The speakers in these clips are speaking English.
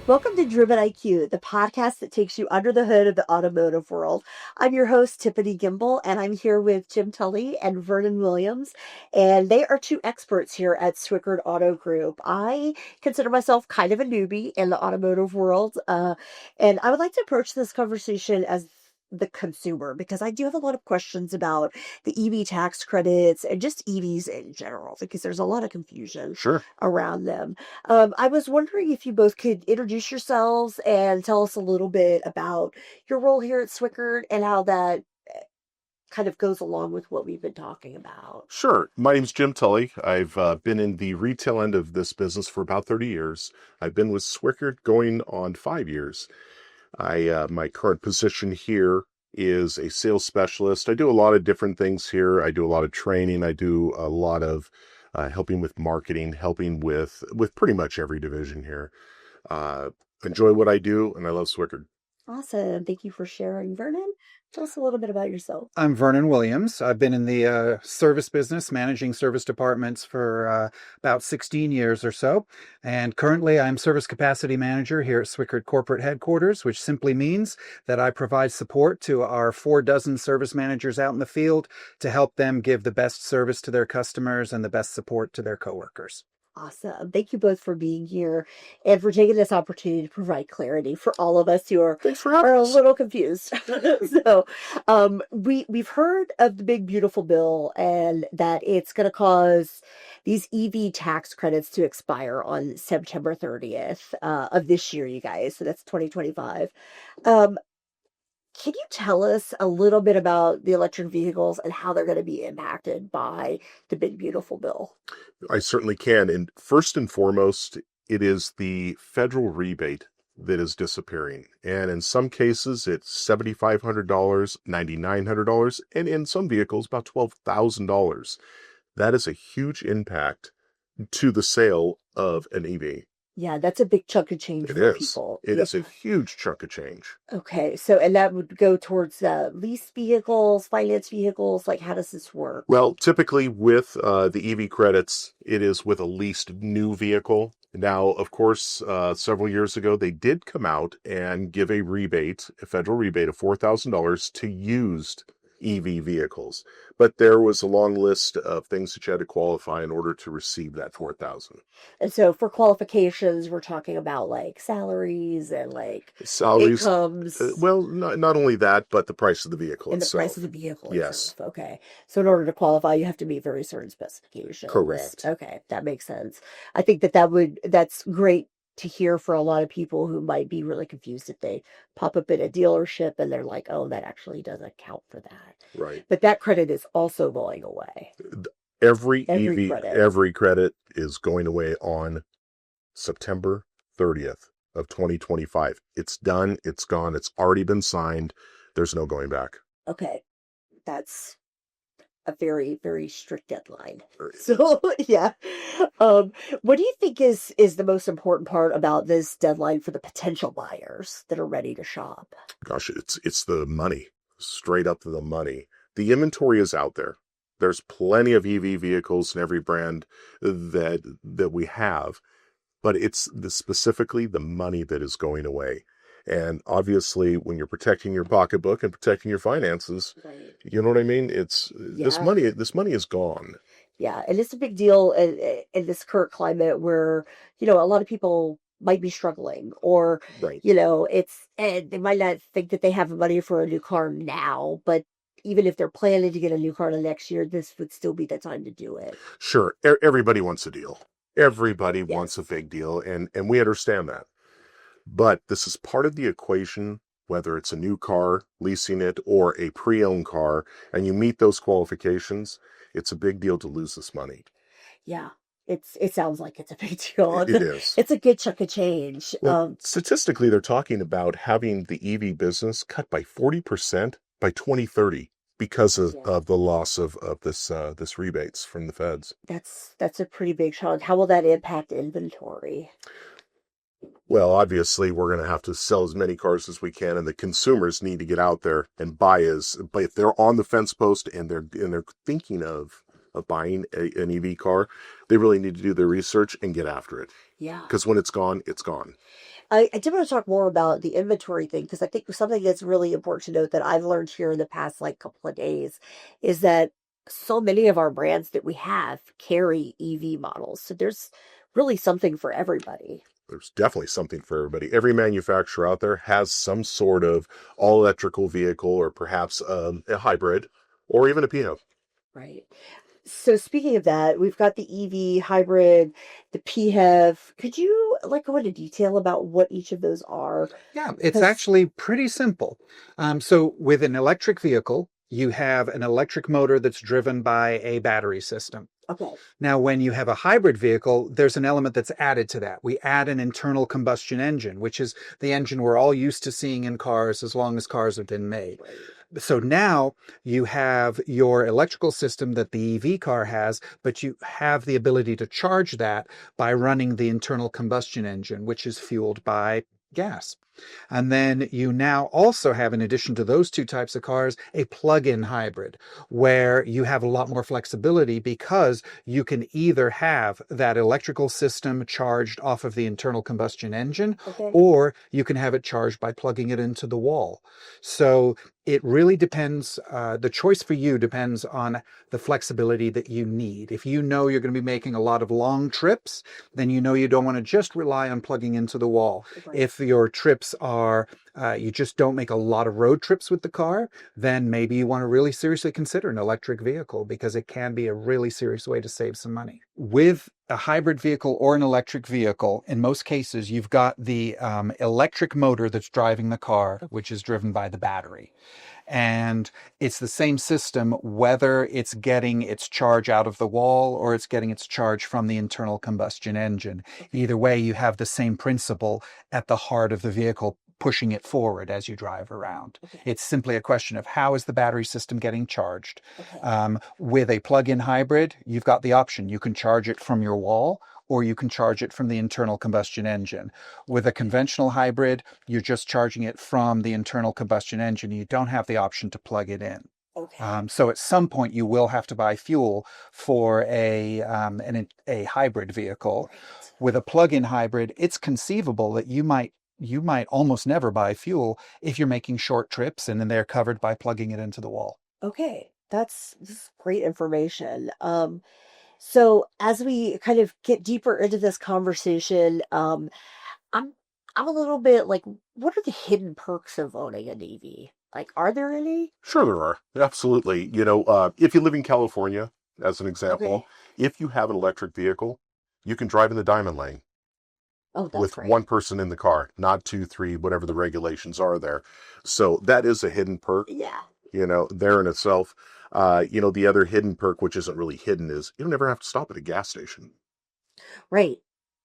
Welcome to Driven IQ, the podcast that takes you under the hood of the automotive world. I'm your host, Tiffany Gimbel, and I'm here with Jim Tully and Vernon Williams, and they are two experts here at Swickard Auto Group. I consider myself kind of a newbie in the automotive world, and I would like to approach this conversation as the consumer because I do have a lot of questions about the EV tax credits and just EVs in general because there's a lot of confusion Sure. around them. I was wondering if you both could introduce yourselves and tell us a little bit about your role here at Swickard and how that kind of goes along with what we've been talking about. Sure. My name's Jim Tully. I've been in the retail end of this business for about 30 years. I've been with Swickard going on 5 years. My current position here is a sales specialist. I do a lot of different things here. I do a lot of training. I do a lot of helping with marketing, helping with pretty much every division here. Enjoy what I do, and I love Swickard. Awesome. Thank you for sharing. Vernon, tell us a little bit about yourself. I'm Vernon Williams. I've been in the service business, managing service departments for about 16 years or so. And currently I'm service capacity manager here at Swickard Corporate Headquarters, which simply means that I provide support to our 4 service managers out in the field to help them give the best service to their customers and the best support to their coworkers. Awesome. Thank you both for being here and for taking this opportunity to provide clarity for all of us who are, Thanks for having are a us. little confused. We've heard of the big beautiful bill and that it's going to cause these EV tax credits to expire on September 30th of this year, you guys. So that's 2025. Can you tell us a little bit about the electric vehicles and how they're going to be impacted by the big beautiful bill? I certainly can. And first and foremost, it is the federal rebate that is disappearing. And in some cases, it's $7,500, $9,900, and in some vehicles, about $12,000. That is a huge impact to the sale of an EV. Yeah, that's a big chunk of change It for is. people. It Yeah. is a huge chunk of change. Okay, so and that would go towards lease vehicles, finance vehicles. Like, how does this work? Well, typically with the EV credits, it is with a leased new vehicle. Now, of course, several years ago, they did come out and give a rebate, a federal rebate of $4,000 to used EV vehicles. But there was a long list of things that you had to qualify in order to receive that $4,000. And so for qualifications, we're talking about like salaries and like Salaries, incomes well, not only that, but the price of the vehicle and the itself. price of the vehicle Yes. itself. Okay. So in order to qualify, you have to meet very certain specifications. Correct. Okay, that makes sense. I think that's great to hear for a lot of people who might be really confused if they pop up at a dealership and they're like, oh, that actually doesn't count for that. Right. But that credit is also going away. Every Every EV, credit. every credit is going away on September 30th of 2025. It's done. It's gone. It's already been signed. There's no going back. Okay. That's a very, very strict deadline. So yeah. What do you think is the most important part about this deadline for the potential buyers that are ready to shop? Gosh, it's the money. Straight up to the money. The inventory is out there. There's plenty of EV vehicles in every brand that we have, but it's specifically the money that is going away. And obviously, when you're protecting your pocketbook and protecting your finances, Right. you know what I mean? It's this Yeah. money is gone. Yeah, and it's a big deal in this current climate where, a lot of people might be struggling or, Right. and they might not think that they have money for a new car now, but even if they're planning to get a new car the next year, this would still be the time to do it. Sure. Everybody wants a deal. Everybody wants a Yes. big deal, and we understand that. But this is part of the equation, whether it's a new car, leasing it, or a pre-owned car, and you meet those qualifications, it's a big deal to lose this money. Yeah, it sounds like it's a big deal. It is. It's a good chunk of change. Well, statistically, they're talking about having the EV business cut by 40% by 2030 because Yeah. of the loss of this rebates from the feds. That's a pretty big chunk. How will that impact inventory? Well, obviously, we're going to have to sell as many cars as we can, and the consumers need to get out there and buy but if they're on the fence post and they're thinking of buying an EV car, they really need to do their research and get after it. Yeah. Because when it's gone, it's gone. I did want to talk more about the inventory thing because I think something that's really important to note that I've learned here in the past like couple of days is that so many of our brands that we have carry EV models. So there's really something for everybody. There's definitely something for everybody. Every manufacturer out there has some sort of all electrical vehicle or perhaps a hybrid or even a PHEV. Right. So speaking of that, we've got the EV hybrid, the PHEV. Could you like go into detail about what each of those are? Yeah, it's Because actually pretty simple. So with an electric vehicle, you have an electric motor that's driven by a battery system. okay, Now, when you have a hybrid vehicle, there's an element that's added to that. We add an internal combustion engine, which is the engine we're all used to seeing in cars as long as cars have been made. right. So now you have your electrical system that the EV car has, but you have the ability to charge that by running the internal combustion engine, which is fueled by gas. And then you now also have, in addition to those two types of cars, a plug-in hybrid where you have a lot more flexibility because you can either have that electrical system charged off of the internal combustion engine, Okay. or you can have it charged by plugging it into the wall. So it really depends. The choice for you depends on the flexibility that you need. If you know you're going to be making a lot of long trips, then you know you don't want to just rely on plugging into the wall. Right. If your trips are you just don't make a lot of road trips with the car, then maybe you want to really seriously consider an electric vehicle because it can be a really serious way to save some money. With a hybrid vehicle or an electric vehicle, in most cases, you've got the electric motor that's driving the car, which is driven by the battery. And it's the same system whether it's getting its charge out of the wall or it's getting its charge from the internal combustion engine. Either way, you have the same principle at the heart of the vehicle, pushing it forward as you drive around. Okay. It's simply a question of how is the battery system getting charged. Okay. With a plug-in hybrid, you've got the option. You can charge it from your wall, or you can charge it from the internal combustion engine. With a conventional hybrid, you're just charging it from the internal combustion engine. You don't have the option to plug it in. Okay. So at some point, you will have to buy fuel for a hybrid vehicle. Right. With a plug-in hybrid, it's conceivable that you might almost never buy fuel if you're making short trips and then they're covered by plugging it into the wall. Okay. This is great information. So as we kind of get deeper into this conversation, I'm I'm a little bit like, what are the hidden perks of owning an EV? Like, are there any? Sure, there are. Absolutely. If you live in California, as an example, Okay. if you have an electric vehicle, you can drive in the diamond lane Oh, that's with great. one person in the car, not two, three, whatever the regulations are there. So that is a hidden perk, Yeah. there in itself. The other hidden perk, which isn't really hidden, is you don't ever have to stop at a gas station. Right.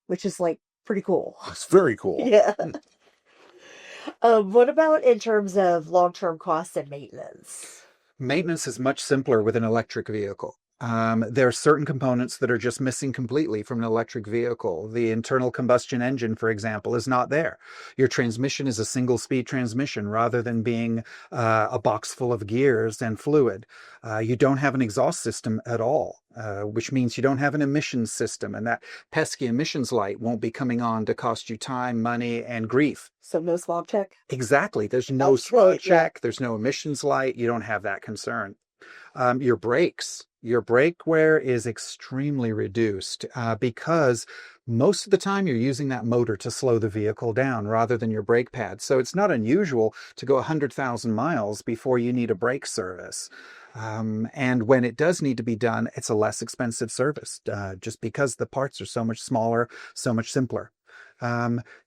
Which is like pretty cool. It's very cool. Yeah. What about in terms of long-term costs and maintenance? Maintenance is much simpler with an electric vehicle. There are certain components that are just missing completely from an electric vehicle. The internal combustion engine, for example, is not there. Your transmission is a single-speed transmission rather than being a box full of gears and fluid. You don't have an exhaust system at all, which means you don't have an emissions system, and that pesky emissions light won't be coming on to cost you time, money, and grief. So no swab check? Exactly. There's no That's right, check. There's no emissions light. You don't have that concern. Your brakes. Your brake wear is extremely reduced because most of the time you're using that motor to slow the vehicle down rather than your brake pad. So it's not unusual to go 100,000 miles before you need a brake service. And when it does need to be done, it's a less expensive service just because the parts are so much smaller, so much simpler.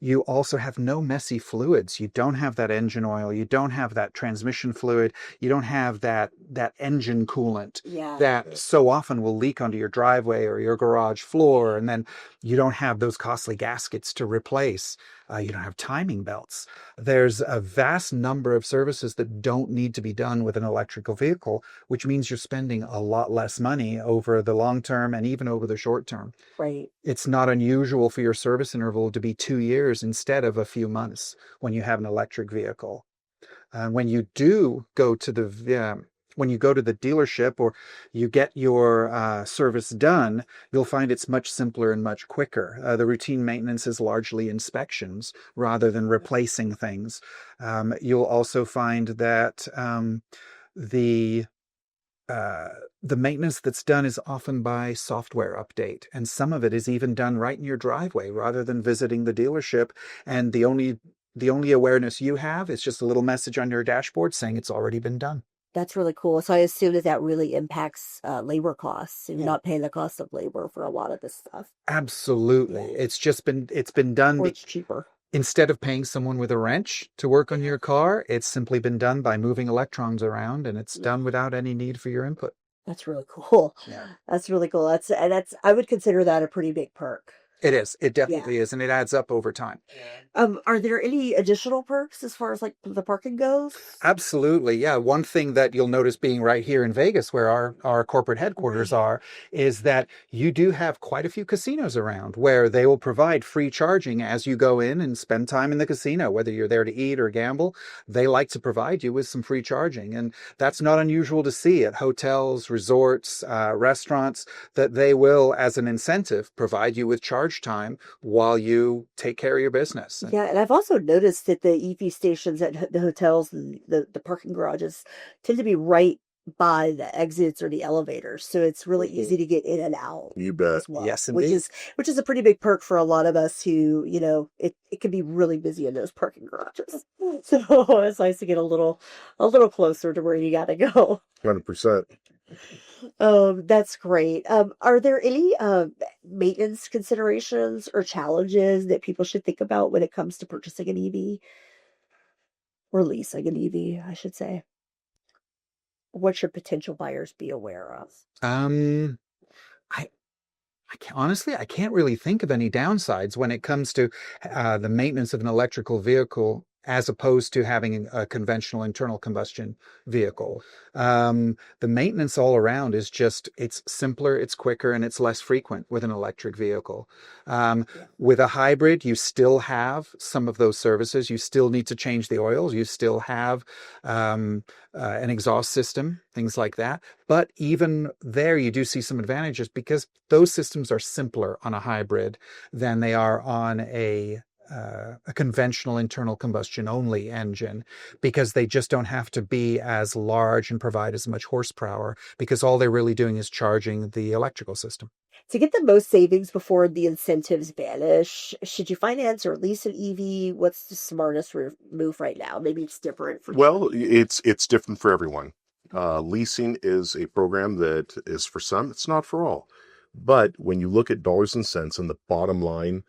You also have no messy fluids. You don't have that engine oil. You don't have that transmission fluid. You don't have that engine coolant Yeah. that so often will leak onto your driveway or your garage floor. And then you don't have those costly gaskets to replace. You don't have timing belts. There's a vast number of services that don't need to be done with an electrical vehicle, which means you're spending a lot less money over the long term and even over the short term. Right. It's not unusual for your service interval to be 2 years instead of a few months when you have an electric vehicle. When you do go to when you go to the dealership or you get your service done, you'll find it's much simpler and much quicker. The routine maintenance is largely inspections rather than replacing things. You'll also find that the the maintenance that's done is often by software update, and some of it is even done right in your driveway rather than visiting the dealership. And the only awareness you have is just a little message on your dashboard saying it's already been done. That's really cool. So I assume that that really impacts labor costs. You're not paying the cost of labor for a lot of this stuff. Absolutely. Yeah. It's been done. Or it's cheaper. Instead of paying someone with a wrench to work on your car, it's simply been done by moving electrons around, and it's done without any need for your input. That's really cool. Yeah. That's really cool. That's I would consider that a pretty big perk. It is. It definitely is, and it adds up over time. Are there any additional perks as far as like the parking goes? Absolutely. Yeah. One thing that you'll notice being right here in Vegas, where our corporate headquarters are, is that you do have quite a few casinos around where they will provide free charging as you go in and spend time in the casino, whether you're there to eat or gamble. They like to provide you with some free charging. And that's not unusual to see at hotels, resorts, restaurants, that they will, as an incentive, provide you with charge time while you take care of your business. Yeah, and I've also noticed that the EV stations at the hotels and the parking garages tend to be right by the exits or the elevators, so it's really easy to get in and out. You bet. As well, Yes, which indeed. is a pretty big perk for a lot of us who, it can be really busy in those parking garages. So it's nice to get a little closer to where you got to go. 100%. That's great. Are there any maintenance considerations or challenges that people should think about when it comes to purchasing an EV or leasing an EV, I should say? What should potential buyers be aware of? Um, I honestly, I can't really think of any downsides when it comes to the maintenance of an electrical vehicle as opposed to having a conventional internal combustion vehicle. The maintenance all around is it's simpler, it's quicker, and it's less frequent with an electric vehicle. With a hybrid, you still have some of those services. You still need to change the oils. You still have an exhaust system, things like that. But even there, you do see some advantages because those systems are simpler on a hybrid than they are on a conventional internal combustion only engine, because they just don't have to be as large and provide as much horsepower, because all they're really doing is charging the electrical system. To get the most savings before the incentives vanish, should you finance or lease an EV? What's the smartest move right now? Maybe it's different for Well, it's different for everyone. Leasing is a program that is for some, it's not for all. But when you look at dollars and cents and the bottom line,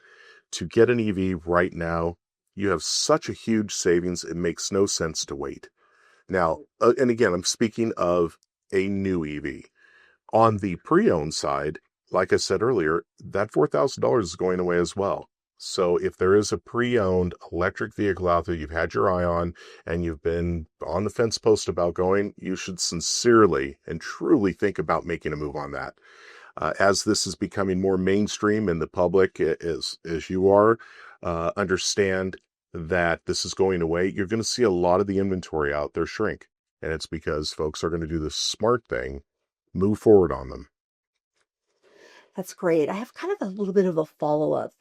to get an EV right now, you have such a huge savings, it makes no sense to wait. Now, and again, I'm speaking of a new EV. On the pre-owned side, like I said earlier, that $4,000 is going away as well. So if there is a pre-owned electric vehicle out there you've had your eye on and you've been on the fence post about going, you should sincerely and truly think about making a move on that. As this is becoming more mainstream in the public, as you are, understand that this is going away. You're going to see a lot of the inventory out there shrink. And it's because folks are going to do the smart thing, move forward on them. That's great. I have kind of a little bit of a follow-up.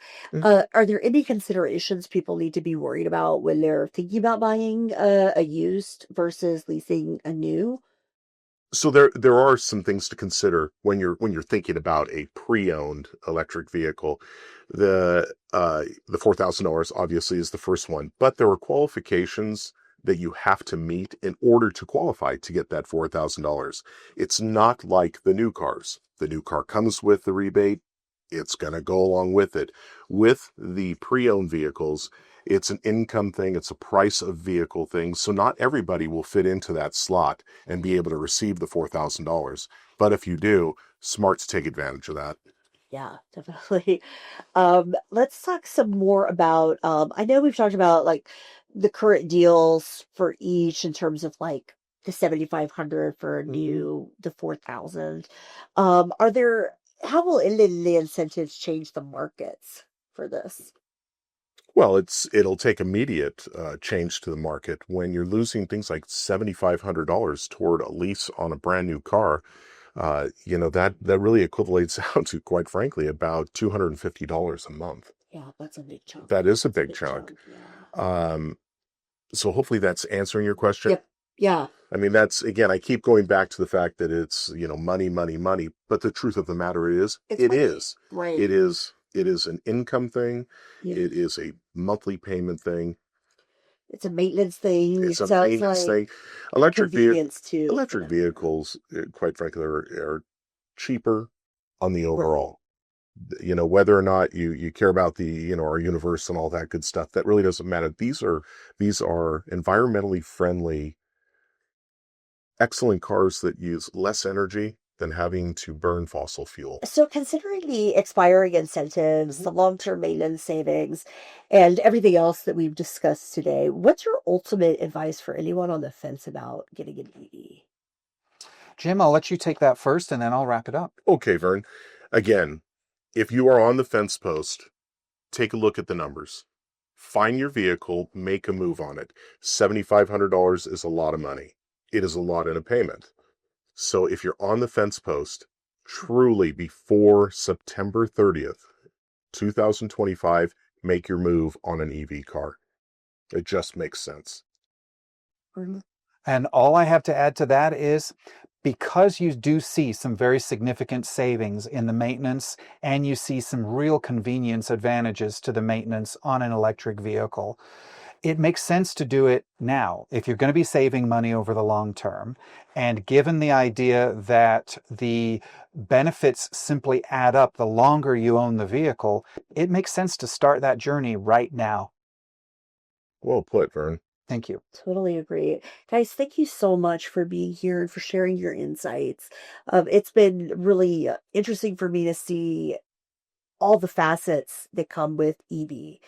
Are there any considerations people need to be worried about when they're thinking about buying a used versus leasing a new? So there are some things to consider when you're thinking about a pre-owned electric vehicle. The $4,000 obviously is the first one, but there are qualifications that you have to meet in order to qualify to get that $4,000. It's not like the new cars. The new car comes with the rebate. It's going to go along with it. With the pre-owned vehicles, it's an income thing. It's a price of vehicle thing. So not everybody will fit into that slot and be able to receive the $4,000. But if you do, smart to take advantage of that. Yeah, definitely. Let's talk some more about, I know we've talked about like the current deals for each in terms of like the 7,500 for a new, the 4,000. How will the incentives change the markets for this? Well, it'll take immediate change to the market when you're losing things like $7,500 toward a lease on a brand new car. That really equivalates out to, quite frankly, about $250 a month. Yeah, that's a big chunk. That is a That's big chunk. Yeah. So hopefully that's answering your question. Yep. Yeah. I mean, again, I keep going back to the fact that it's, money, money, money. But the truth of the matter is, It's it money. is. Right. It is an income thing. Yeah. It is a monthly payment thing. It's a maintenance thing. It's It a sounds maintenance like thing. convenience too. Electric vehicles, quite frankly, are cheaper on the overall. Whether or not you care about the, our universe and all that good stuff, that really doesn't matter. These are environmentally friendly, excellent cars that use less energy than having to burn fossil fuel. So considering the expiring incentives, the long-term maintenance savings, and everything else that we've discussed today, what's your ultimate advice for anyone on the fence about getting an EV? Jim, I'll let you take that first, and then I'll wrap it up. Okay, Vern. Again, if you are on the fence post, take a look at the numbers. Find your vehicle, make a move on it. $7,500 is a lot of money. It is a lot in a payment. So if you're on the fence post, truly before September 30th, 2025, make your move on an EV car. It just makes sense. And all I have to add to that is, because you do see some very significant savings in the maintenance, and you see some real convenience advantages to the maintenance on an electric vehicle, it makes sense to do it now if you're going to be saving money over the long term. And given the idea that the benefits simply add up the longer you own the vehicle, it makes sense to start that journey right now. Well put, Vern. Thank you. Totally agree. Guys, thank you so much for being here and for sharing your insights. It's been really interesting for me to see all the facets that come with EV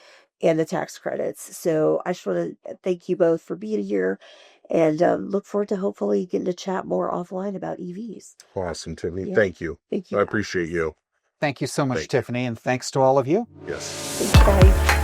and the tax credits. So I just want to thank you both for being here and look forward to hopefully getting to chat more offline about EVs. Awesome, Tiffany. Yeah. Thank you. Thank you. I appreciate you. Thank you so much, Tiffany, and thanks to all of you. Yes. Thanks, guys.